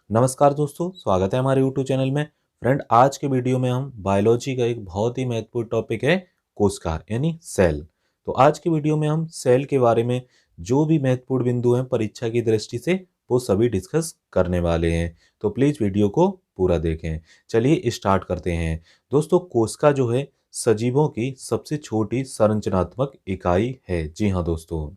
नमस्कार दोस्तों, स्वागत है हमारे यूट्यूब चैनल में। फ्रेंड, आज के वीडियो में हम बायोलॉजी का एक बहुत ही महत्वपूर्ण टॉपिक है कोशिका यानी सेल। तो आज की वीडियो में हम सेल के बारे में जो भी महत्वपूर्ण बिंदु हैं परीक्षा की दृष्टि से वो सभी डिस्कस करने वाले हैं। तो प्लीज वीडियो को पूरा देखें। चलिए स्टार्ट करते हैं। दोस्तों, कोशिका जो है सजीवों की सबसे छोटी संरचनात्मक इकाई है। जी हाँ दोस्तों,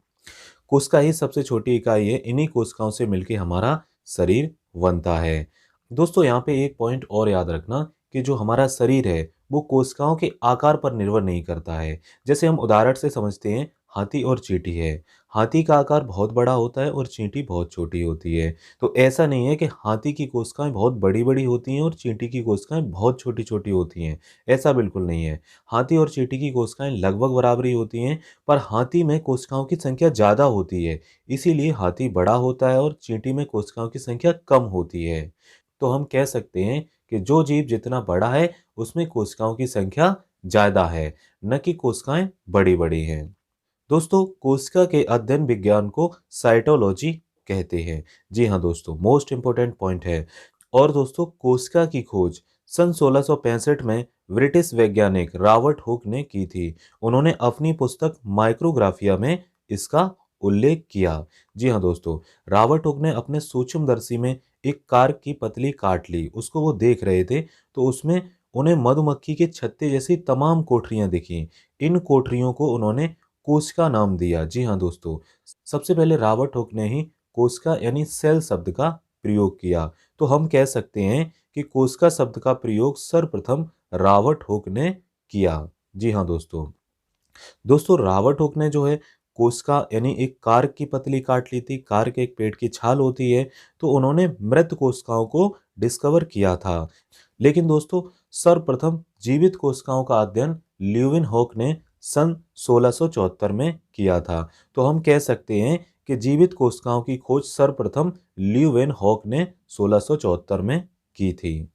कोशिका ही सबसे छोटी इकाई है। इन्हीं कोशिकाओं से मिलकर हमारा शरीर बनता है। दोस्तों, यहाँ पे एक पॉइंट और याद रखना कि जो हमारा शरीर है वो कोशिकाओं के आकार पर निर्भर नहीं करता है। जैसे हम उदाहरण से समझते हैं, हाथी और चींटी है। हाथी का आकार बहुत बड़ा होता है और चींटी बहुत छोटी होती है। तो ऐसा नहीं है कि हाथी की कोशिकाएं बहुत बड़ी बड़ी होती हैं और चींटी की कोशिकाएं बहुत छोटी छोटी होती हैं। ऐसा बिल्कुल नहीं है। हाथी और चींटी की कोशिकाएं लगभग बराबरी होती हैं, पर हाथी में कोशिकाओं की संख्या ज़्यादा होती है। इसीलिए हाथी बड़ा होता है और चींटी में कोशिकाओं की संख्या कम होती है। तो हम कह सकते हैं कि जो जीव जितना बड़ा है उसमें कोशिकाओं की संख्या ज़्यादा है, न कि कोशिकाएं बड़ी बड़ी हैं। दोस्तों, कोशिका के अध्ययन विज्ञान को साइटोलॉजी कहते हैं। जी हाँ दोस्तों, मोस्ट इंपोर्टेंट पॉइंट है। और दोस्तों, कोशिका की खोज सन 1665 में ब्रिटिश वैज्ञानिक रॉबर्ट हुक ने की थी। उन्होंने अपनी पुस्तक माइक्रोग्राफिया में इसका उल्लेख किया। जी हाँ दोस्तों, रॉबर्ट हुक ने अपने सूक्ष्मदर्शी में एक कार्क की पतली काट ली। उसको वो देख रहे थे तो उसमें उन्हें मधुमक्खी के छत्ते जैसी तमाम कोठरियां दिखी। इन कोठरियों को उन्होंने कोशिका नाम दिया। जी हाँ दोस्तों, सबसे पहले रॉबर्ट हुक ने ही कोशिका यानी सेल शब्द का प्रयोग किया। तो हम कह सकते हैं कि कोशिका शब्द का प्रयोग सर्वप्रथम रॉबर्ट हुक ने किया। जी हाँ दोस्तों। दोस्तों, रॉबर्ट हुक ने जो है कोशिका यानी एक कार्क की पतली काट ली थी। कार्क एक पेड़ की छाल होती है। तो उन्होंने मृत कोशिकाओं को डिस्कवर किया था। लेकिन दोस्तों, सर्वप्रथम जीवित कोशिकाओं का अध्ययन ल्यूविन हॉक ने सन 1674 में किया था। तो हम कह सकते हैं कि जीवित कोशिकाओं की खोज सर्वप्रथम ल्यूविन हॉक ने 1674 में की थी।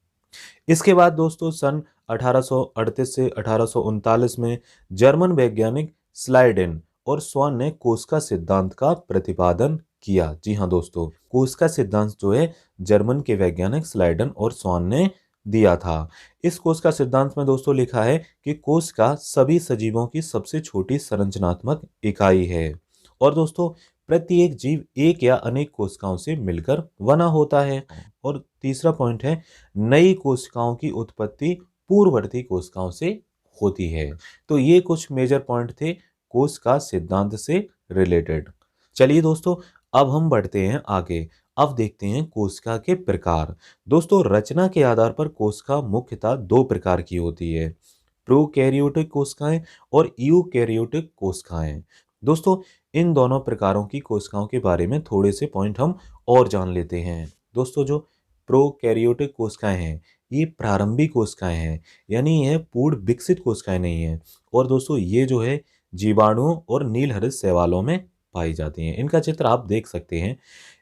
इसके बाद दोस्तों सन 1838 से 1839 में जर्मन वैज्ञानिक स्लाइडेन और स्वान ने कोशिका सिद्धांत का प्रतिपादन किया। जी हाँ दोस्तों, कोशिका सिद्धांत जो है जर्मन के वैज्ञानिक स्लाइडन और स्वान ने दिया था। इस कोशिका सिद्धांत में दोस्तों लिखा है कि कोशिका सभी सजीवों की सबसे छोटी संरचनात्मक इकाई है। और दोस्तों, प्रत्येक जीव एक या अनेक कोशिकाओं से मिलकर बना होता है। और तीसरा पॉइंट है, नई कोशिकाओं की उत्पत्ति पूर्ववर्ती कोशिकाओं से होती है। तो ये कुछ मेजर पॉइंट थे कोशिका सिद्धांत से रिलेटेड। चलिए दोस्तों, अब हम बढ़ते हैं आगे। अब देखते हैं कोशिका के प्रकार। दोस्तों, रचना के आधार पर कोशिका मुख्यतः दो प्रकार की होती है, प्रोकैरियोटिक कोशिकाएं और यूकैरियोटिक कोशिकाएं। दोस्तों, इन दोनों प्रकारों की कोशिकाओं के बारे में थोड़े से पॉइंट हम और जान लेते हैं। दोस्तों, जो प्रोकैरियोटिक कोशिकाएं हैं ये प्रारंभिक कोशिकाएं हैं, यानी यह पूर्ण विकसित कोशिकाएं नहीं है। और दोस्तों, ये जो है जीवाणुओं और नीलहरित शैवालों में पाई जाती हैं। इनका चित्र आप देख सकते हैं।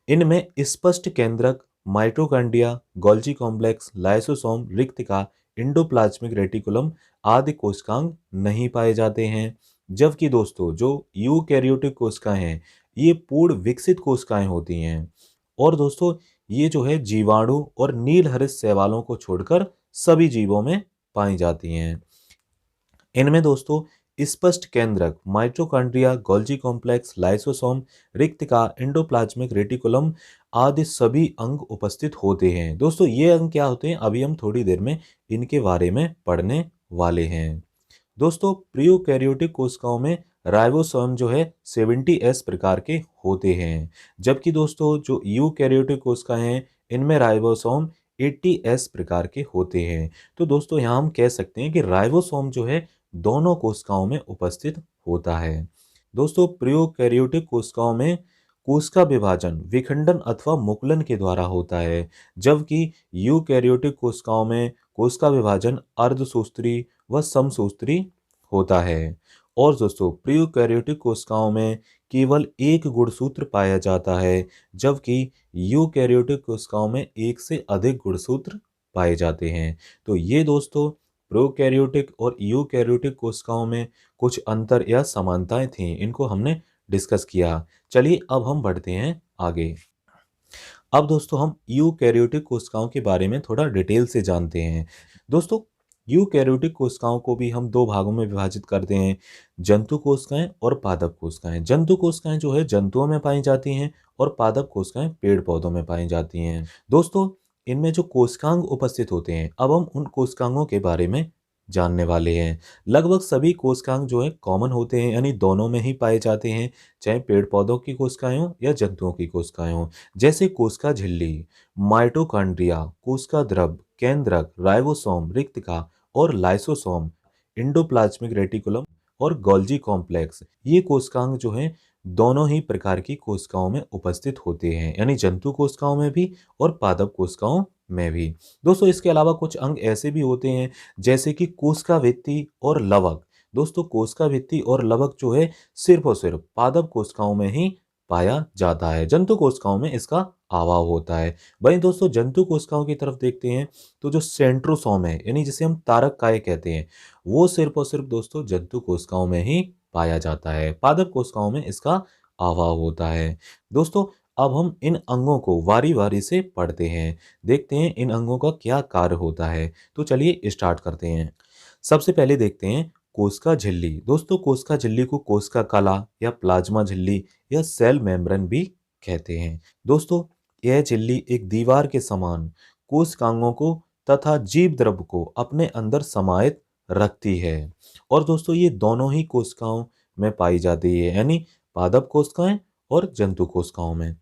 इनमें स्पष्ट केंद्रक, माइटोकॉन्ड्रिया, गोल्गी कॉम्प्लेक्स, लाइसोसोम, रिक्तिका, इंडोप्लाज्मिक रेटिकुलम आदि कोशिकांग नहीं पाए जाते हैं। जबकि दोस्तों, जो यूकैरियोटिक कोशिकाएं हैं ये पूर्ण विकसित कोशिकाएं होती हैं। और दोस्तों, ये जो है जीवाणु और नीलहरित शैवालों को छोड़कर सभी जीवों में पाई जाती हैं। इनमें दोस्तों स्पष्ट केंद्रक, माइटोकॉन्ड्रिया, गोल्गी कॉम्प्लेक्स, लाइसोसोम, रिक्तिका, एंडोप्लाज्मिक रेटिकुलम आदि सभी अंग उपस्थित होते हैं। दोस्तों, ये अंग क्या होते हैं अभी हम थोड़ी देर में इनके बारे में पढ़ने वाले हैं। दोस्तों, प्रोकैरियोटिक कोशिकाओं में राइबोसोम जो है 70S प्रकार के होते हैं। जबकि दोस्तों, जो यूकैरियोटिक कोशिकाएं हैं इनमें राइबोसोम 80S प्रकार के होते हैं। तो दोस्तों, यहाँ हम कह सकते हैं कि राइबोसोम जो है दोनों कोशिकाओं में उपस्थित होता है। दोस्तों, प्रोकैरियोटिक कोशिकाओं में कोशिका विभाजन विखंडन अथवा मुकुलन के द्वारा होता है। जबकि यूकैरियोटिक कोशिकाओं में कोशिका विभाजन अर्धसूत्री व समसूत्री होता है। और दोस्तों, प्रोकैरियोटिक कोशिकाओं में केवल एक गुणसूत्र पाया जाता है, जबकि यूकैरियोटिक कोशिकाओं में एक से अधिक गुणसूत्र पाए जाते हैं। तो ये दोस्तों प्रोकैरियोटिक और यूकैरियोटिक कोशिकाओं में कुछ अंतर या समानताएं थीं, इनको हमने डिस्कस किया। चलिए अब हम बढ़ते हैं आगे। अब दोस्तों हम यूकैरियोटिक कोशिकाओं के बारे में थोड़ा डिटेल से जानते हैं। दोस्तों, यूकैरियोटिक कोशिकाओं को भी हम दो भागों में विभाजित करते हैं, जंतु कोशिकाएं और पादप कोशिकाएं। जंतु कोशिकाएं जो है जंतुओं में पाई जाती हैं और पादप कोशिकाएं पेड़ पौधों में पाई जाती हैं। दोस्तों, इनमें जो कोशिकांग उपस्थित होते हैं, अब हम उन कोशिकांगों के बारे में जानने वाले हैं। लगभग सभी कोशिकांग जो है कॉमन होते हैं, यानी दोनों में ही पाए जाते हैं, चाहे पेड़ पौधों की कोशिकाएं हों या जंतुओं की कोशिकाएं हों। जैसे कोशिका झिल्ली, माइटोकॉन्ड्रिया, कोशिका द्रव, केंद्रक, राइबोसोम, रिक्तिका और लाइसोसोम, इंडोप्लाज्मिक रेटिकुलम और गोल्जी कॉम्प्लेक्स, ये कोशिकांग जो हैं दोनों ही प्रकार की कोशिकाओं में उपस्थित होते हैं, यानी जंतु कोशिकाओं में भी और पादप कोशिकाओं में भी। दोस्तों, इसके अलावा कुछ अंग ऐसे भी होते हैं जैसे कि कोशिका भित्ति और लवक। दोस्तों, कोशिका भित्ति और लवक जो है सिर्फ और सिर्फ पादप कोशिकाओं में ही पाया जाता है, जंतु कोशिकाओं में इसका अभाव होता है। वहीं दोस्तों, जंतु कोशिकाओं की तरफ देखते हैं तो जो सेंट्रोसोम है, यानी जिसे हम तारक काय कहते हैं, वो सिर्फ और सिर्फ दोस्तों जंतु कोशिकाओं में ही पाया जाता है। पादप कोशिकाओं में इसका अभाव होता है। दोस्तों, अब हम इन अंगों को वारी वारी से पढ़ते हैं, देखते हैं इन अंगों का क्या कार्य होता है। तो चलिए स्टार्ट करते हैं। सबसे पहले देखते हैं कोशिका झिल्ली। दोस्तों, कोशिका झिल्ली को कोशिका कला या प्लाज्मा झिल्ली या सेल मेम्ब्रेन भी कहते हैं। दोस्तों, यह झिल्ली एक दीवार के समान कोशिकांगों को तथा जीव द्रव को अपने अंदर समाहित रखती है। और दोस्तों, ये दोनों ही कोशिकाओं में पाई जाती है, यानी पादप कोशिकाएं और जंतु कोशिकाओं में।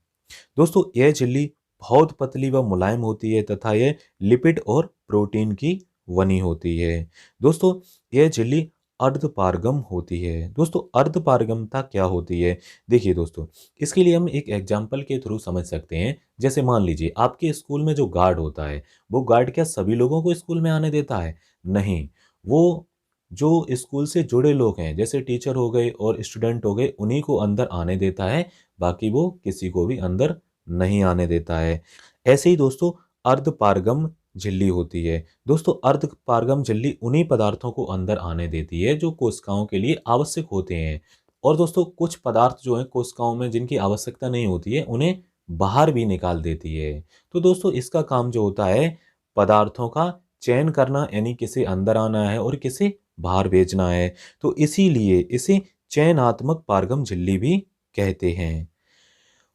दोस्तों, यह झिल्ली बहुत पतली व मुलायम होती है तथा यह लिपिड और प्रोटीन की बनी होती है। दोस्तों, यह झिल्ली अर्धपारगम होती है। दोस्तों, अर्धपारगमता क्या होती है? देखिए दोस्तों, इसके लिए हम एक एग्जाम्पल के थ्रू समझ सकते हैं। जैसे मान लीजिए आपके स्कूल में जो गार्ड होता है, वो गार्ड क्या सभी लोगों को स्कूल में आने देता है? नहीं, वो जो स्कूल से जुड़े लोग हैं, जैसे टीचर हो गए और स्टूडेंट हो गए, उन्हीं को अंदर आने देता है, बाकी वो किसी को भी अंदर नहीं आने देता है। ऐसे ही दोस्तों, अर्धपारगम झिल्ली होती है। दोस्तों, अर्धपारगम झिल्ली उन्हीं पदार्थों को अंदर आने देती है जो कोशिकाओं के लिए आवश्यक होते हैं। और दोस्तों, कुछ पदार्थ जो हैं कोशिकाओं में जिनकी आवश्यकता नहीं होती है, उन्हें बाहर भी निकाल देती है। तो दोस्तों, इसका काम जो होता है पदार्थों का चयन करना, यानी किसे अंदर आना है और किसे बाहर भेजना है। तो इसीलिए इसे चयनात्मक पारगम झिल्ली भी कहते हैं।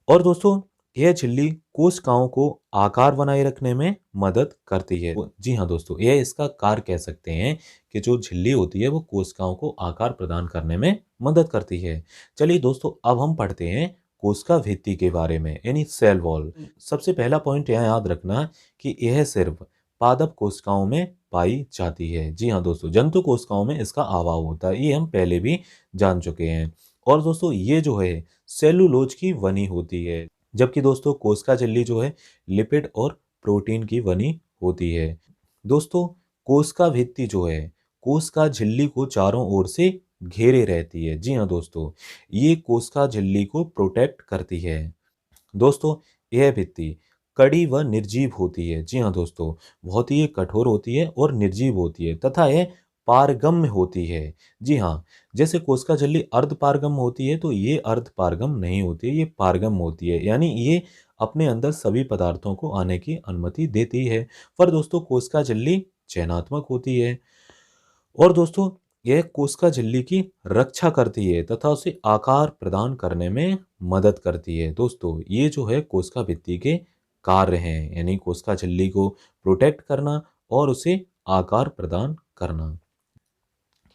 और दोस्तों, यह झिल्ली कोशिकाओं को आकार बनाए रखने में मदद करती है। जी हाँ दोस्तों, यह इसका कार्य कह सकते हैं कि जो झिल्ली होती है वो कोशिकाओं को आकार प्रदान करने में मदद करती है। चलिए दोस्तों, अब हम पढ़ते हैं कोशिका भित्ति के बारे में, यानी सेल वॉल। सबसे पहला पॉइंट यहाँ याद रखना कि यह सिर्फ पादप कोशिकाओं में पाई जाती है। जी हाँ दोस्तों, जंतु कोशिकाओं में इसका अभाव होता है, ये हम पहले भी जान चुके हैं। और दोस्तों, ये जो है सेलुलोज की बनी होती है, जबकि दोस्तों कोशिका झिल्ली जो है लिपिड और प्रोटीन की बनी होती है। दोस्तों, कोशिका भित्ति जो है कोशिका झिल्ली को चारों ओर से घेरे रहती है। जी हाँ दोस्तों, ये कोशिका झिल्ली को प्रोटेक्ट करती है। दोस्तों, यह भित्ति कड़ी व निर्जीव होती है। जी हाँ दोस्तों, बहुत ही ये कठोर होती है और निर्जीव होती है तथा यह पारगम्य होती है। जी हाँ, जैसे कोशिका झिल्ली अर्धपारगम होती है, तो ये अर्धपारगम नहीं होती है, ये पारगम होती है, यानी ये अपने अंदर सभी पदार्थों को आने की अनुमति देती है। पर दोस्तों, कोशिका झिल्ली चयनात्मक होती है। और दोस्तों, यह कोशिका झिल्ली की रक्षा करती है तथा उसे आकार प्रदान करने में मदद करती है। दोस्तों, ये जो है कोशिका भित्ति के कार्य हैं, यानी कोशिका झिल्ली को प्रोटेक्ट करना और उसे आकार प्रदान करना।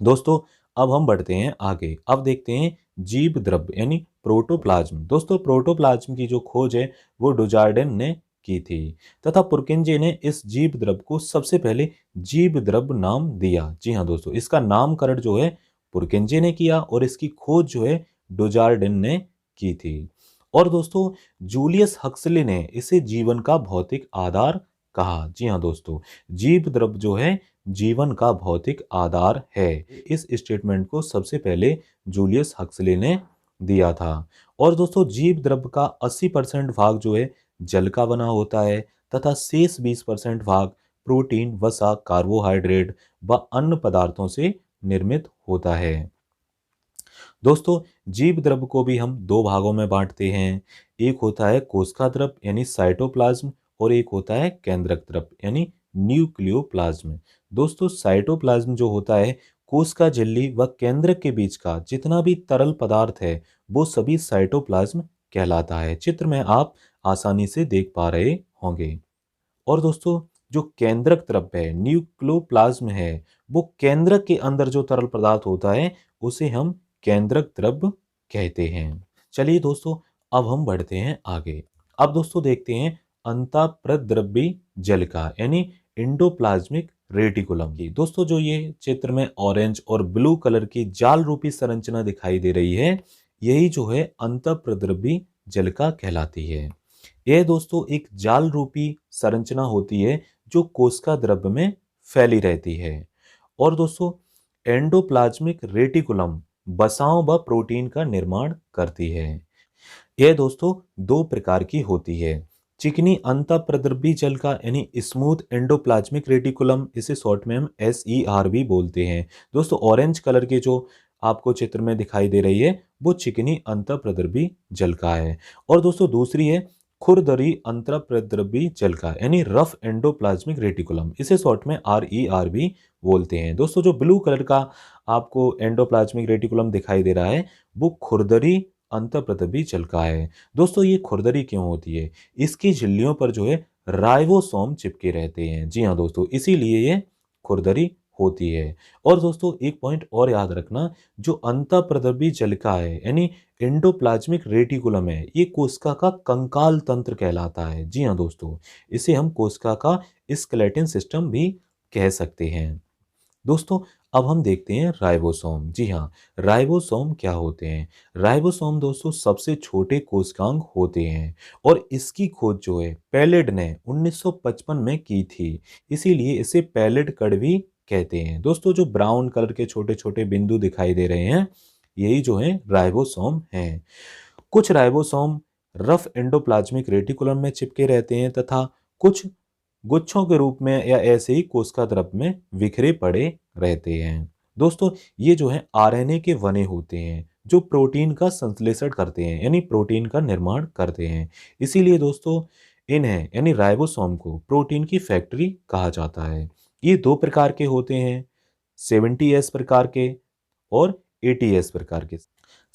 दोस्तों, अब हम बढ़ते हैं आगे। अब देखते हैं जीव द्रव्य यानी प्रोटोप्लाज्म। दोस्तों, प्रोटोप्लाज्म की जो खोज है वो डुजार्डेन ने की थी तथा पुरकिंजे ने इस जीव द्रव्य को सबसे पहले जीव द्रव्य नाम दिया। जी हाँ दोस्तों, इसका नामकरण जो है पुरकिंजे ने किया और इसकी खोज जो है डुजार्डेन ने की थी। और दोस्तों, जूलियस हक्सले ने इसे जीवन का भौतिक आधार कहा। जी हाँ दोस्तों, जीव द्रव्य जो है जीवन का भौतिक आधार है। इस स्टेटमेंट को सबसे पहले जूलियस हक्सले ने दिया था। और दोस्तों, जीव द्रव्य का 80% भाग जो है जल का बना होता है तथा शेष 20% भाग प्रोटीन, वसा, कार्बोहाइड्रेट व अन्य पदार्थों से निर्मित होता है। दोस्तों जीव द्रव को भी हम दो भागों में बांटते हैं। एक होता है कोशिका द्रव यानी साइटोप्लाज्म और एक होता है केंद्रक द्रव यानी न्यूक्लियोप्लाज्म। दोस्तों साइटोप्लाज्म जो होता है कोशिका झिल्ली व केंद्रक के बीच का जितना भी तरल पदार्थ है वो सभी साइटोप्लाज्म कहलाता है। चित्र में आप आसानी से देख पा रहे होंगे। और दोस्तों जो केंद्रक द्रव है न्यूक्लियोप्लाज्म है वो केंद्रक के अंदर जो तरल पदार्थ होता है उसे हम केंद्रक द्रव कहते हैं। चलिए दोस्तों अब हम बढ़ते हैं आगे। अब दोस्तों देखते हैं अंतःप्रद्रव्य जलिका यानी इंडोप्लाज्मिक रेटिकुलम की। दोस्तों जो ये चित्र में ऑरेंज और ब्लू कलर की जाल रूपी संरचना दिखाई दे रही है यही जो है अंतःप्रद्रव्य जलिका कहलाती है। यह दोस्तों एक जाल रूपी संरचना होती है जो कोशिका द्रव्य में फैली रहती है। और दोस्तों एंडोप्लाज्मिक रेटिकुलम वसाओं व प्रोटीन का निर्माण करती है। यह दोस्तों दो प्रकार की होती है। चिकनी अंतःप्रद्रव्य जलिका यानी स्मूथ एंडोप्लाज्मिक रेटिकुलम, इसे शॉर्ट में हम SER भी बोलते हैं। दोस्तों ऑरेंज कलर के जो आपको चित्र में दिखाई दे रही है वो चिकनी अंतःप्रद्रव्य जलिका है। और दोस्तों दूसरी है खुरदरी अंतःप्रद्रव्य जलिका यानी रफ एंडोप्लाज्मिक रेटिकुलम, इसे शॉर्ट में RER भी बोलते हैं। दोस्तों जो ब्लू कलर का आपको एंडोप्लाज्मिक रेटिकुलम दिखाई दे रहा है वो खुरदरी अंतःप्रद्रव्य जलिका है। दोस्तों ये खुरदरी क्यों होती है? इसकी झिल्लियों पर जो है राइबोसोम चिपके रहते हैं। जी हाँ दोस्तों, इसीलिए ये खुरदरी होती है। और दोस्तों एक पॉइंट और याद रखना, जो अंतःप्रद्रव्य जलिका है यानी एंडोप्लाज्मिक रेटिकुलम है ये कोशिका का कंकाल तंत्र कहलाता है। जी हाँ दोस्तों, इसे हम कोशिका का स्केलेटन सिस्टम भी कह सकते हैं। दोस्तों अब हम देखते हैं राइबोसोम। जी हाँ, राइबोसोम क्या होते हैं? राइबोसोम दोस्तों सबसे छोटे कोशिकांग होते हैं और इसकी खोज जो है पैलेड ने 1955 में की थी, इसीलिए इसे पैलेड कण भी कहते हैं। दोस्तों जो ब्राउन कलर के छोटे छोटे बिंदु दिखाई दे रहे हैं यही जो है राइबोसोम हैं। कुछ राइबोसोम रफ एंडोप्लाज्मिक रेटिकुलम में चिपके रहते हैं तथा कुछ गुच्छों के रूप में या ऐसे ही कोशिका द्रव में बिखरे पड़े रहते हैं। दोस्तों ये जो है RNA के बने होते हैं जो प्रोटीन का संश्लेषण करते हैं यानी प्रोटीन का निर्माण करते हैं। इसीलिए दोस्तों इन्हें यानी राइबोसोम को प्रोटीन की फैक्ट्री कहा जाता है। ये दो प्रकार के होते हैं, 70S प्रकार के और 80S प्रकार के।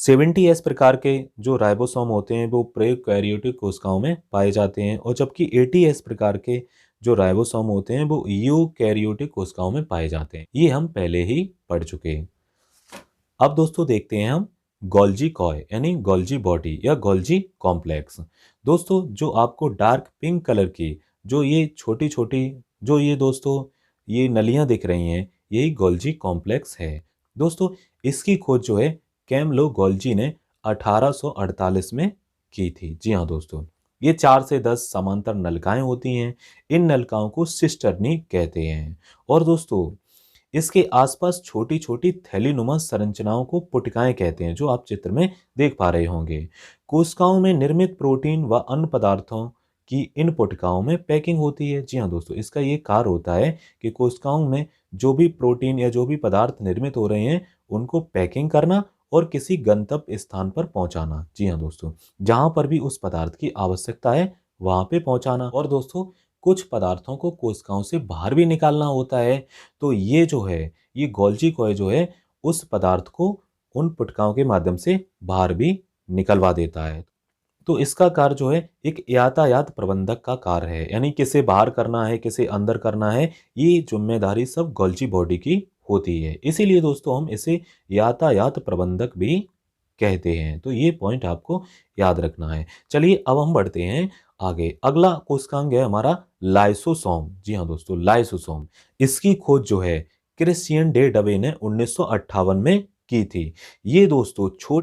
70S प्रकार के जो राइबोसोम होते हैं वो प्रोकैरियोटिक कोशिकाओं में पाए जाते हैं और जबकि 80S प्रकार के जो राइबोसोम होते हैं वो यूकैरियोटिक कोशिकाओं में पाए जाते हैं। ये हम पहले ही पढ़ चुके हैं। अब दोस्तों देखते हैं हम गोल्जी कॉय यानी गोल्जी बॉडी या गोल्जी कॉम्प्लेक्स। दोस्तों जो आपको डार्क पिंक कलर की जो ये छोटी छोटी जो ये दोस्तों ये नलियां दिख रही हैं यही गोल्जी कॉम्प्लेक्स है। दोस्तों इसकी खोज जो है कैमलो गोल्जी ने 1848 में की थी। जी हाँ दोस्तों, ये 4 से 10 समांतर नलिकाएं होती हैं। इन नलिकाओं को सिस्टर्नी कहते हैं। और दोस्तों इसके आसपास छोटी छोटी थैलीनुमा संरचनाओं को पुटिकाएं कहते हैं जो आप चित्र में देख पा रहे होंगे। कोशिकाओं में निर्मित प्रोटीन व अन्य पदार्थों की इन पुटिकाओं में पैकिंग होती है। जी हाँ दोस्तों, इसका ये कार्य होता है कि कोशिकाओं में जो भी प्रोटीन या जो भी पदार्थ निर्मित हो रहे हैं उनको पैकिंग करना और किसी गंतव्य स्थान पर पहुंचाना। जी हाँ दोस्तों, जहां पर भी उस पदार्थ की आवश्यकता है वहां पे पहुंचाना। और दोस्तों कुछ पदार्थों को कोशिकाओं से बाहर भी निकालना होता है, तो ये जो है ये गोल्जी कॉय जो है उस पदार्थ को उन पुटकाओं के माध्यम से बाहर भी निकलवा देता है। तो इसका कार्य जो है एक यातायात प्रबंधक का कार्य है, यानी किसे बाहर करना है किसे अंदर करना है ये जिम्मेदारी सब गोल्जी बॉडी की होती है। इसीलिए दोस्तों हम इसे यातायात प्रबंधक भी कहते हैं। तो ये पॉइंट आपको याद रखना है। चलिए अब हम बढ़ते हैं आगे। अगला कोशिकांग है हमारा लाइसोसोम। जी हाँ दोस्तों, लाइसोसोम, इसकी खोज जो है क्रिश्चियन डे डवे ने 1958 में की थी। ये दोस्तों छोटे